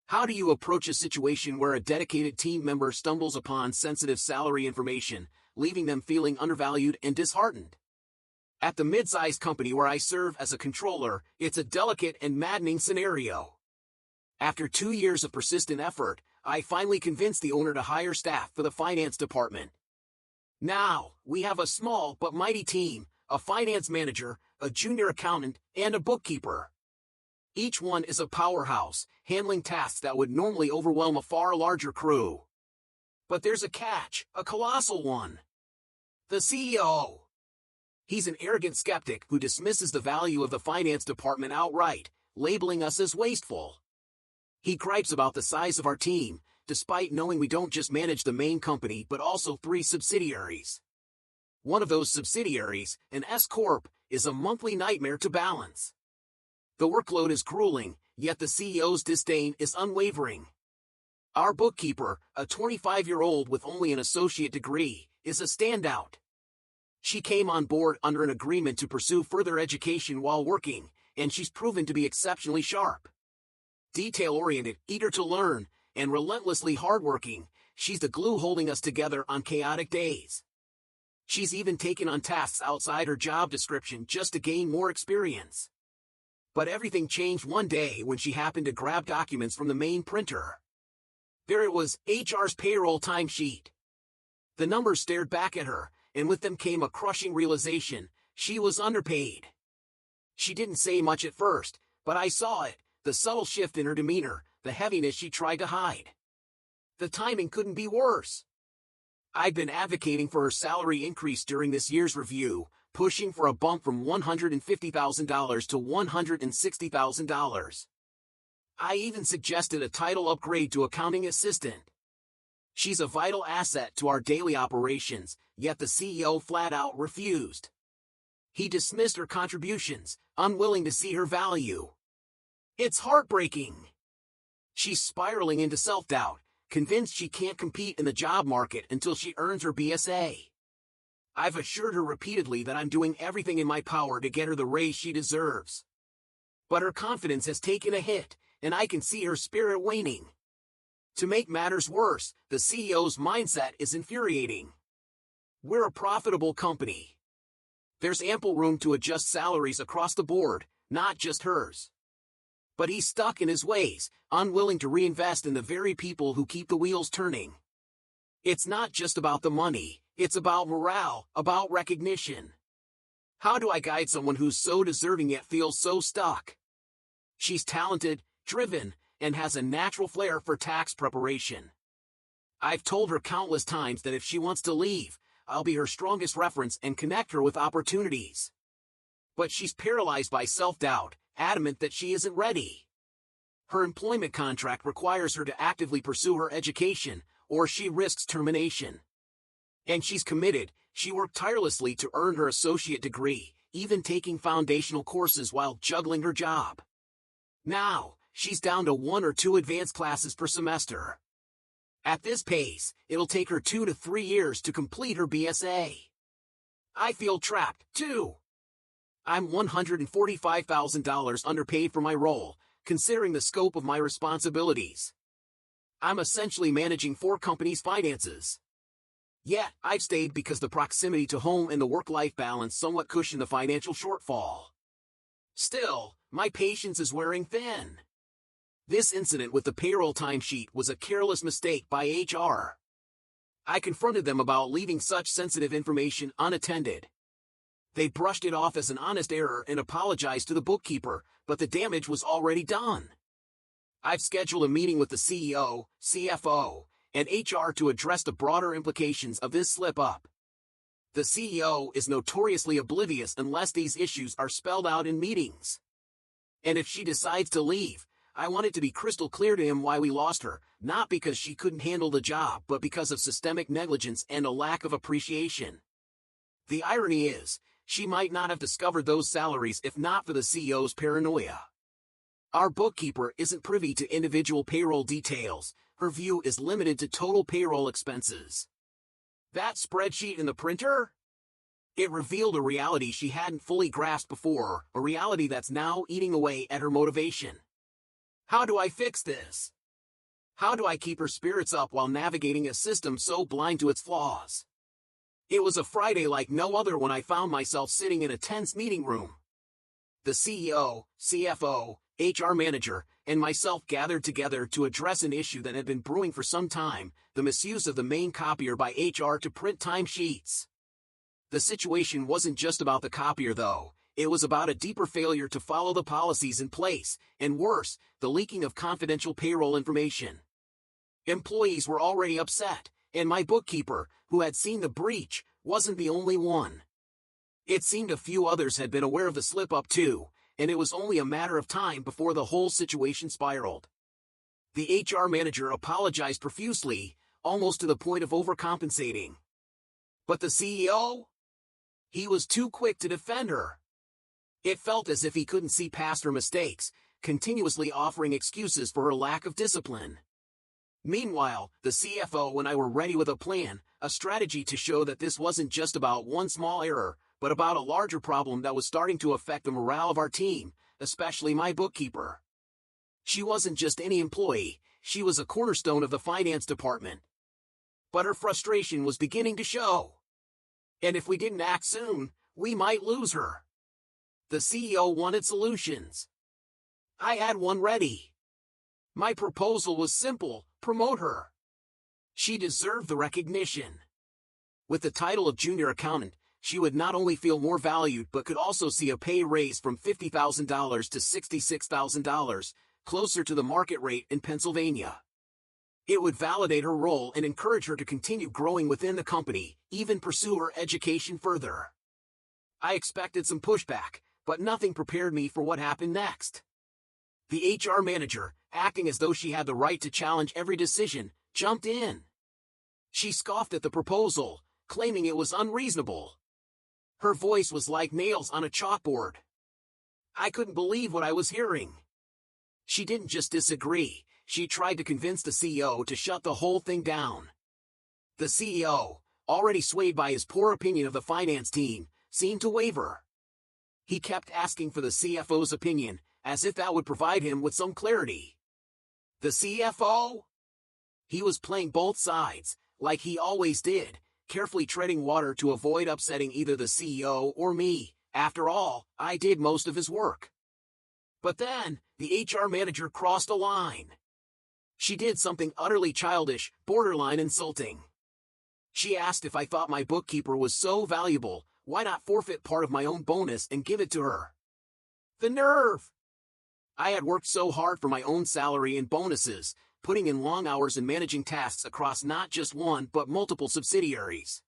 How do you approach a situation where a dedicated team member stumbles upon sensitive salary information, leaving them feeling undervalued and disheartened? At the mid-sized company where I serve as a controller, it's a delicate and maddening scenario. After 2 years of persistent effort, I finally convinced the owner to hire staff for the finance department. Now, we have a small but mighty team, a finance manager, a junior accountant, and a bookkeeper. Each one is a powerhouse, handling tasks that would normally overwhelm a far larger crew. But there's a catch, a colossal one. The CEO. He's an arrogant skeptic who dismisses the value of the finance department outright, labeling us as wasteful. He gripes about the size of our team, despite knowing we don't just manage the main company but also 3 subsidiaries. One of those subsidiaries, an S-Corp, is a monthly nightmare to balance. The workload is grueling, yet the CEO's disdain is unwavering. Our bookkeeper, a 25-year-old with only an associate degree, is a standout. She came on board under an agreement to pursue further education while working, and she's proven to be exceptionally sharp. Detail-oriented, eager to learn, and relentlessly hardworking, she's the glue holding us together on chaotic days. She's even taken on tasks outside her job description just to gain more experience. But everything changed one day when she happened to grab documents from the main printer. There it was, HR's payroll timesheet. The numbers stared back at her, and with them came a crushing realization: she was underpaid. She didn't say much at first, but I saw it, the subtle shift in her demeanor, the heaviness she tried to hide. The timing couldn't be worse. I'd been advocating for her salary increase during this year's review, pushing for a bump from $150,000 to $160,000. I even suggested a title upgrade to accounting assistant. She's a vital asset to our daily operations, yet the CEO flat out refused. He dismissed her contributions, unwilling to see her value. It's heartbreaking. She's spiraling into self-doubt, convinced she can't compete in the job market until she earns her BSA. I've assured her repeatedly that I'm doing everything in my power to get her the raise she deserves. But her confidence has taken a hit, and I can see her spirit waning. To make matters worse, the CEO's mindset is infuriating. We're a profitable company. There's ample room to adjust salaries across the board, not just hers. But he's stuck in his ways, unwilling to reinvest in the very people who keep the wheels turning. It's not just about the money, it's about morale, about recognition. How do I guide someone who's so deserving yet feels so stuck? She's talented, driven, and has a natural flair for tax preparation. I've told her countless times that if she wants to leave, I'll be her strongest reference and connect her with opportunities. But she's paralyzed by self-doubt, adamant that she isn't ready. Her employment contract requires her to actively pursue her education, or she risks termination. And she's committed. She worked tirelessly to earn her associate degree, even taking foundational courses while juggling her job. Now, she's down to 1 or 2 advanced classes per semester. At this pace, it'll take her 2 to 3 years to complete her BSA. I feel trapped, too. I'm $145,000 underpaid for my role, considering the scope of my responsibilities. I'm essentially managing 4 companies' finances. Yet, I've stayed because the proximity to home and the work-life balance somewhat cushion the financial shortfall. Still, my patience is wearing thin. This incident with the payroll timesheet was a careless mistake by HR. I confronted them about leaving such sensitive information unattended. They brushed it off as an honest error and apologized to the bookkeeper, but the damage was already done. I've scheduled a meeting with the CEO, CFO, and HR to address the broader implications of this slip-up. The CEO is notoriously oblivious unless these issues are spelled out in meetings. And if she decides to leave, I want it to be crystal clear to him why we lost her, not because she couldn't handle the job but because of systemic negligence and a lack of appreciation. The irony is, she might not have discovered those salaries if not for the CEO's paranoia. Our bookkeeper isn't privy to individual payroll details. Her view is limited to total payroll expenses. That spreadsheet in the printer? It revealed a reality she hadn't fully grasped before, a reality that's now eating away at her motivation. How do I fix this? How do I keep her spirits up while navigating a system so blind to its flaws? It was a Friday like no other when I found myself sitting in a tense meeting room. The CEO, CFO, HR manager, and myself gathered together to address an issue that had been brewing for some time, the misuse of the main copier by HR to print timesheets. The situation wasn't just about the copier though, it was about a deeper failure to follow the policies in place, and worse, the leaking of confidential payroll information. Employees were already upset, and my bookkeeper, who had seen the breach, wasn't the only one. It seemed a few others had been aware of the slip-up too, and it was only a matter of time before the whole situation spiraled. The HR manager apologized profusely, almost to the point of overcompensating. But the CEO? He was too quick to defend her. It felt as if he couldn't see past her mistakes, continuously offering excuses for her lack of discipline. Meanwhile, the CFO and I were ready with a plan, a strategy to show that this wasn't just about one small error, but about a larger problem that was starting to affect the morale of our team, especially my bookkeeper. She wasn't just any employee, she was a cornerstone of the finance department. But her frustration was beginning to show. And if we didn't act soon, we might lose her. The CEO wanted solutions. I had one ready. My proposal was simple: promote her. She deserved the recognition. With the title of junior accountant, she would not only feel more valued but could also see a pay raise from $50,000 to $66,000, closer to the market rate in Pennsylvania. It would validate her role and encourage her to continue growing within the company, even pursue her education further. I expected some pushback, but nothing prepared me for what happened next. The HR manager, acting as though she had the right to challenge every decision, jumped in. She scoffed at the proposal, claiming it was unreasonable. Her voice was like nails on a chalkboard. I couldn't believe what I was hearing. She didn't just disagree, she tried to convince the CEO to shut the whole thing down. The CEO, already swayed by his poor opinion of the finance team, seemed to waver. He kept asking for the CFO's opinion, as if that would provide him with some clarity. The CFO? He was playing both sides, like he always did, carefully treading water to avoid upsetting either the CEO or me. After all, I did most of his work. But then, the HR manager crossed a line. She did something utterly childish, borderline insulting. She asked if I thought my bookkeeper was so valuable, why not forfeit part of my own bonus and give it to her? The nerve! I had worked so hard for my own salary and bonuses, putting in long hours and managing tasks across not just one but multiple subsidiaries.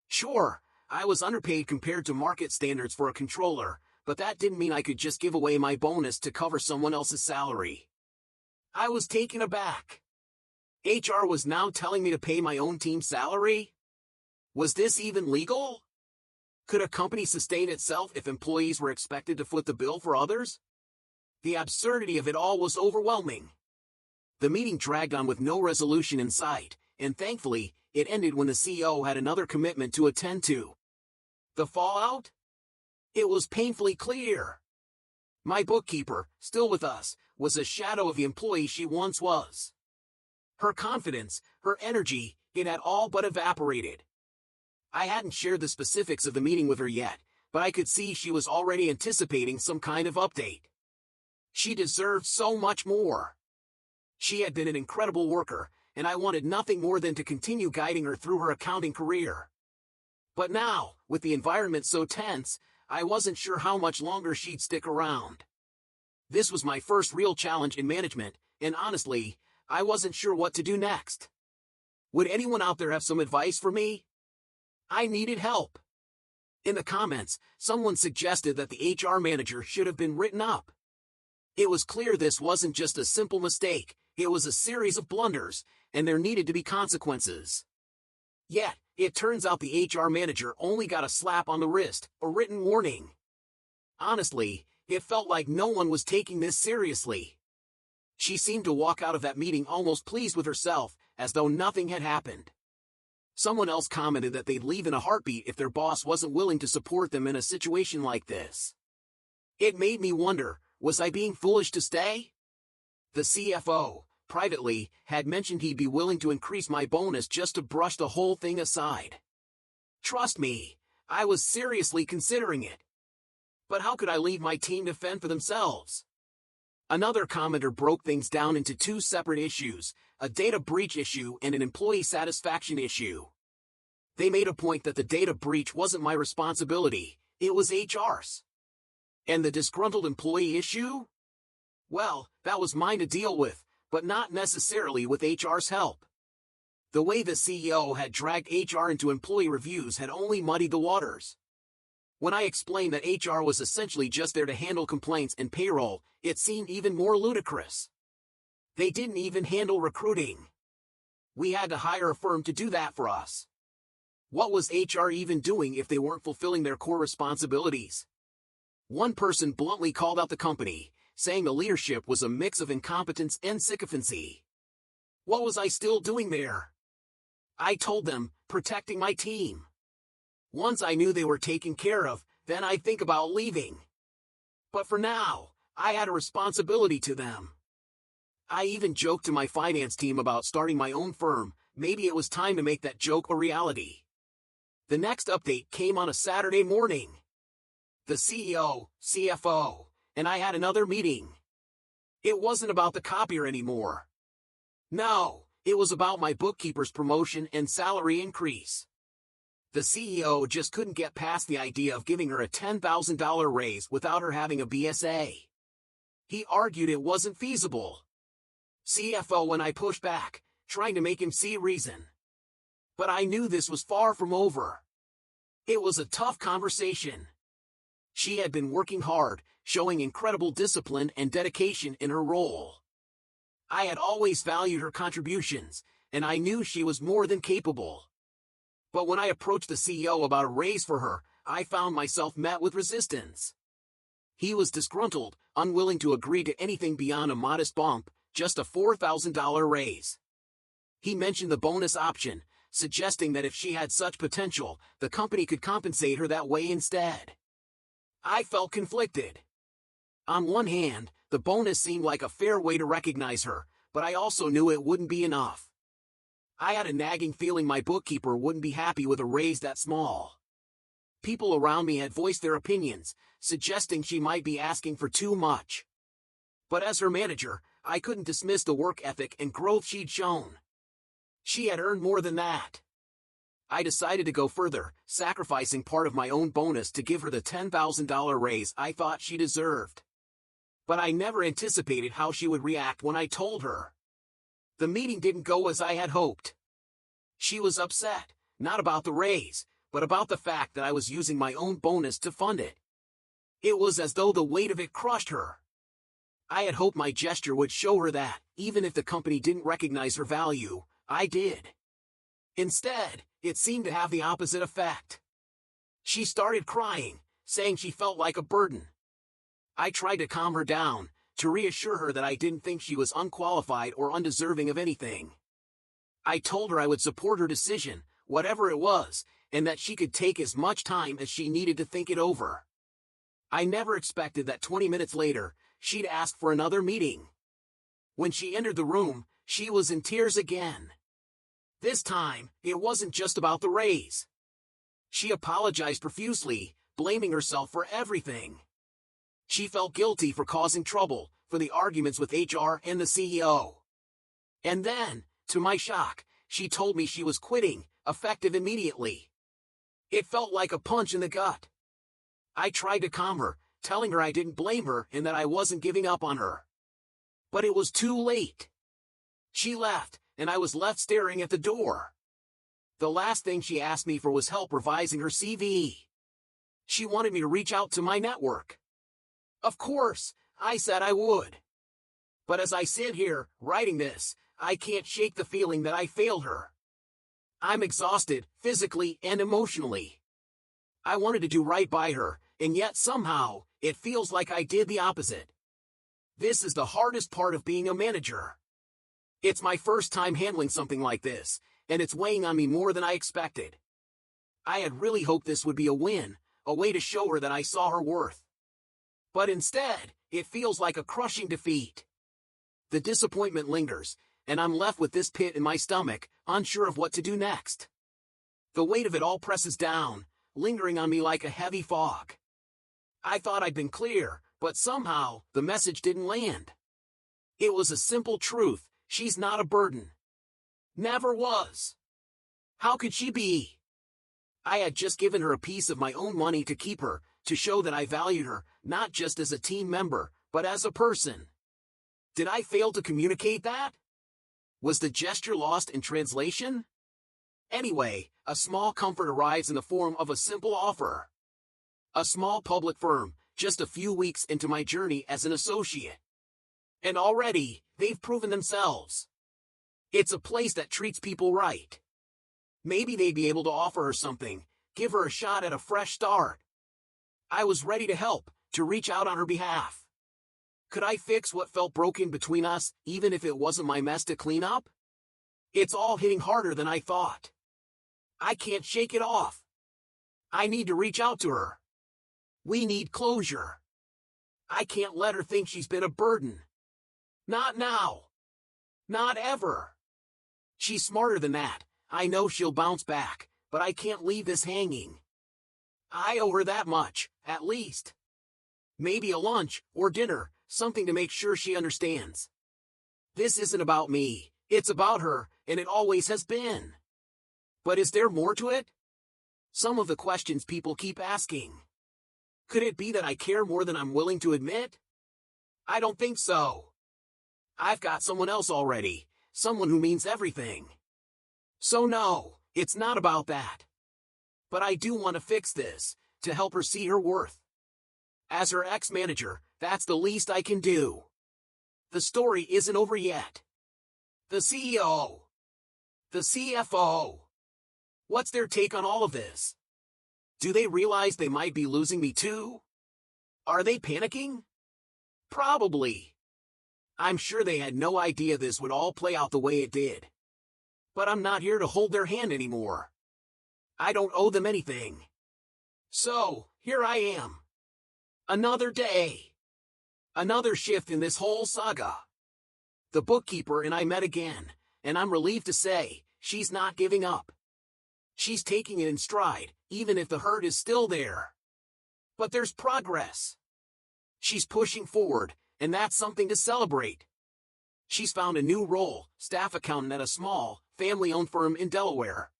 Sure, I was underpaid compared to market standards for a controller, but that didn't mean I could just give away my bonus to cover someone else's salary. I was taken aback. HR was now telling me to pay my own team's salary? Was this even legal? Could a company sustain itself if employees were expected to foot the bill for others? The absurdity of it all was overwhelming. The meeting dragged on with no resolution in sight, and thankfully, it ended when the CEO had another commitment to attend to. The fallout? It was painfully clear. My bookkeeper, still with us, was a shadow of the employee she once was. Her confidence, her energy, it had all but evaporated. I hadn't shared the specifics of the meeting with her yet, but I could see she was already anticipating some kind of update. She deserved so much more. She had been an incredible worker, and I wanted nothing more than to continue guiding her through her accounting career. But now, with the environment so tense, I wasn't sure how much longer she'd stick around. This was my first real challenge in management, and honestly, I wasn't sure what to do next. Would anyone out there have some advice for me? I needed help. In the comments, someone suggested that the HR manager should have been written up. It was clear this wasn't just a simple mistake, it was a series of blunders, and there needed to be consequences. Yet, it turns out the HR manager only got a slap on the wrist, a written warning. Honestly, it felt like no one was taking this seriously. She seemed to walk out of that meeting almost pleased with herself, as though nothing had happened. Someone else commented that they'd leave in a heartbeat if their boss wasn't willing to support them in a situation like this. It made me wonder, was I being foolish to stay? The CFO, privately, had mentioned he'd be willing to increase my bonus just to brush the whole thing aside. Trust me, I was seriously considering it. But how could I leave my team to fend for themselves? Another commenter broke things down into two separate issues, a data breach issue and an employee satisfaction issue. They made a point that the data breach wasn't my responsibility, it was HR's. And the disgruntled employee issue? Well, that was mine to deal with, but not necessarily with HR's help. The way the CEO had dragged HR into employee reviews had only muddied the waters. When I explained that HR was essentially just there to handle complaints and payroll, it seemed even more ludicrous. They didn't even handle recruiting. We had to hire a firm to do that for us. What was HR even doing if they weren't fulfilling their core responsibilities? One person bluntly called out the company, saying the leadership was a mix of incompetence and sycophancy. What was I still doing there? I told them, protecting my team. Once I knew they were taken care of, then I'd think about leaving. But for now, I had a responsibility to them. I even joked to my finance team about starting my own firm. Maybe it was time to make that joke a reality. The next update came on a Saturday morning. The CEO, CFO, and I had another meeting. It wasn't about the copier anymore. No, it was about my bookkeeper's promotion and salary increase. The CEO just couldn't get past the idea of giving her a $10,000 raise without her having a BSA. He argued it wasn't feasible. CFO and I pushed back, trying to make him see reason. But I knew this was far from over. It was a tough conversation. She had been working hard, showing incredible discipline and dedication in her role. I had always valued her contributions, and I knew she was more than capable. But when I approached the CEO about a raise for her, I found myself met with resistance. He was disgruntled, unwilling to agree to anything beyond a modest bump, just a $4,000 raise. He mentioned the bonus option, suggesting that if she had such potential, the company could compensate her that way instead. I felt conflicted. On one hand, the bonus seemed like a fair way to recognize her, but I also knew it wouldn't be enough. I had a nagging feeling my bookkeeper wouldn't be happy with a raise that small. People around me had voiced their opinions, suggesting she might be asking for too much. But as her manager, I couldn't dismiss the work ethic and growth she'd shown. She had earned more than that. I decided to go further, sacrificing part of my own bonus to give her the $10,000 raise I thought she deserved. But I never anticipated how she would react when I told her. The meeting didn't go as I had hoped. She was upset, not about the raise, but about the fact that I was using my own bonus to fund it. It was as though the weight of it crushed her. I had hoped my gesture would show her that, even if the company didn't recognize her value, I did. Instead, it seemed to have the opposite effect. She started crying, saying she felt like a burden. I tried to calm her down, to reassure her that I didn't think she was unqualified or undeserving of anything. I told her I would support her decision, whatever it was, and that she could take as much time as she needed to think it over. I never expected that 20 minutes later, she'd ask for another meeting. When she entered the room, she was in tears again. This time, it wasn't just about the raise. She apologized profusely, blaming herself for everything. She felt guilty for causing trouble, for the arguments with HR and the CEO. And then, to my shock, she told me she was quitting, effective immediately. It felt like a punch in the gut. I tried to calm her, telling her I didn't blame her and that I wasn't giving up on her. But it was too late. She left, and I was left staring at the door. The last thing she asked me for was help revising her CV. She wanted me to reach out to my network. Of course, I said I would. But as I sit here, writing this, I can't shake the feeling that I failed her. I'm exhausted, physically and emotionally. I wanted to do right by her, and yet somehow, it feels like I did the opposite. This is the hardest part of being a manager. It's my first time handling something like this, and it's weighing on me more than I expected. I had really hoped this would be a win, a way to show her that I saw her worth. But instead, it feels like a crushing defeat. The disappointment lingers, and I'm left with this pit in my stomach, unsure of what to do next. The weight of it all presses down, lingering on me like a heavy fog. I thought I'd been clear, but somehow, the message didn't land. It was a simple truth: she's not a burden. Never was. How could she be? I had just given her a piece of my own money to keep her, to show that I valued her, not just as a team member, but as a person. Did I fail to communicate that? Was the gesture lost in translation? Anyway, a small comfort arrives in the form of a simple offer. A small public firm, just a few weeks into my journey as an associate. And already, they've proven themselves. It's a place that treats people right. Maybe they'd be able to offer her something, give her a shot at a fresh start. I was ready to help, to reach out on her behalf. Could I fix what felt broken between us, even if it wasn't my mess to clean up? It's all hitting harder than I thought. I can't shake it off. I need to reach out to her. We need closure. I can't let her think she's been a burden. Not now. Not ever. She's smarter than that. I know she'll bounce back, but I can't leave this hanging. I owe her that much, at least. Maybe a lunch, or dinner, something to make sure she understands. This isn't about me, it's about her, and it always has been. But is there more to it? Some of the questions people keep asking. Could it be that I care more than I'm willing to admit? I don't think so. I've got someone else already, someone who means everything. So no, it's not about that. But I do want to fix this, to help her see her worth. As her ex-manager, that's the least I can do. The story isn't over yet. The CEO. The CFO. What's their take on all of this? Do they realize they might be losing me too? Are they panicking? Probably. I'm sure they had no idea this would all play out the way it did. But I'm not here to hold their hand anymore. I don't owe them anything. So, here I am. Another day. Another shift in this whole saga. The bookkeeper and I met again, and I'm relieved to say, she's not giving up. She's taking it in stride, even if the hurt is still there. But there's progress. She's pushing forward, and that's something to celebrate. She's found a new role, staff accountant at a small, family-owned firm in Delaware.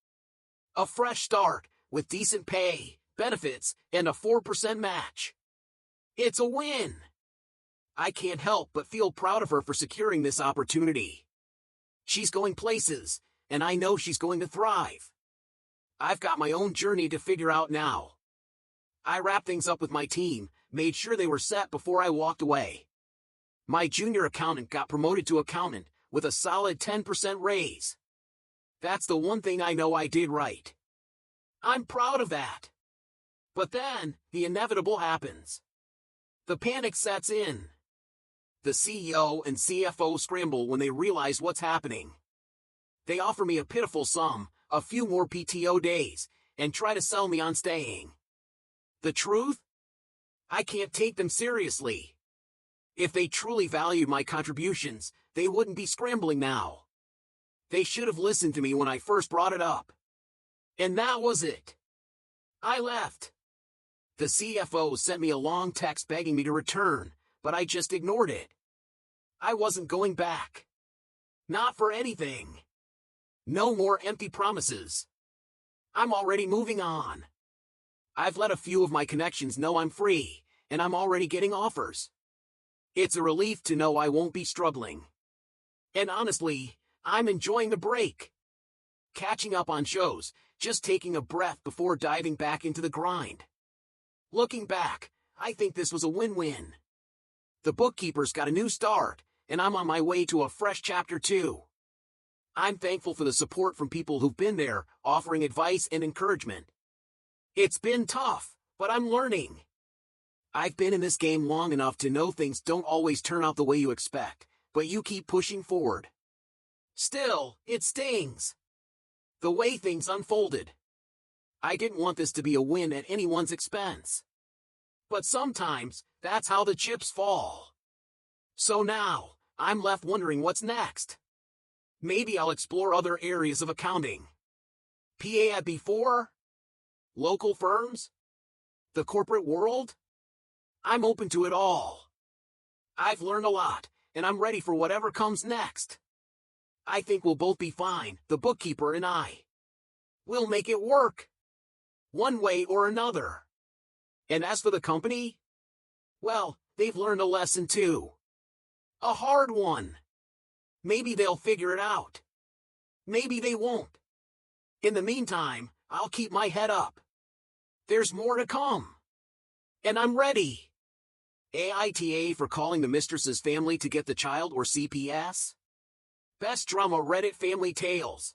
A fresh start, with decent pay, benefits, and a 4% match. It's a win. I can't help but feel proud of her for securing this opportunity. She's going places, and I know she's going to thrive. I've got my own journey to figure out now. I wrapped things up with my team, made sure they were set before I walked away. My junior accountant got promoted to accountant, with a solid 10% raise. That's the one thing I know I did right. I'm proud of that. But then, the inevitable happens. The panic sets in. The CEO and CFO scramble when they realize what's happening. They offer me a pitiful sum, a few more PTO days, and try to sell me on staying. The truth? I can't take them seriously. If they truly valued my contributions, they wouldn't be scrambling now. They should have listened to me when I first brought it up. And that was it. I left. The CFO sent me a long text begging me to return, but I just ignored it. I wasn't going back. Not for anything. No more empty promises. I'm already moving on. I've let a few of my connections know I'm free, and I'm already getting offers. It's a relief to know I won't be struggling. And honestly, I'm enjoying the break. Catching up on shows, just taking a breath before diving back into the grind. Looking back, I think this was a win-win. The bookkeeper's got a new start, and I'm on my way to a fresh chapter too. I'm thankful for the support from people who've been there, offering advice and encouragement. It's been tough, but I'm learning. I've been in this game long enough to know things don't always turn out the way you expect, but you keep pushing forward. Still, it stings. The way things unfolded. I didn't want this to be a win at anyone's expense. But sometimes, that's how the chips fall. So now, I'm left wondering what's next. Maybe I'll explore other areas of accounting. PA at before? Local firms? The corporate world? I'm open to it all. I've learned a lot, and I'm ready for whatever comes next. I think we'll both be fine, the bookkeeper and I. We'll make it work. One way or another. And as for the company? Well, they've learned a lesson too. A hard one. Maybe they'll figure it out. Maybe they won't. In the meantime, I'll keep my head up. There's more to come. And I'm ready. AITA for calling the mistress's family to get the child or CPS? Best drama Reddit family tales.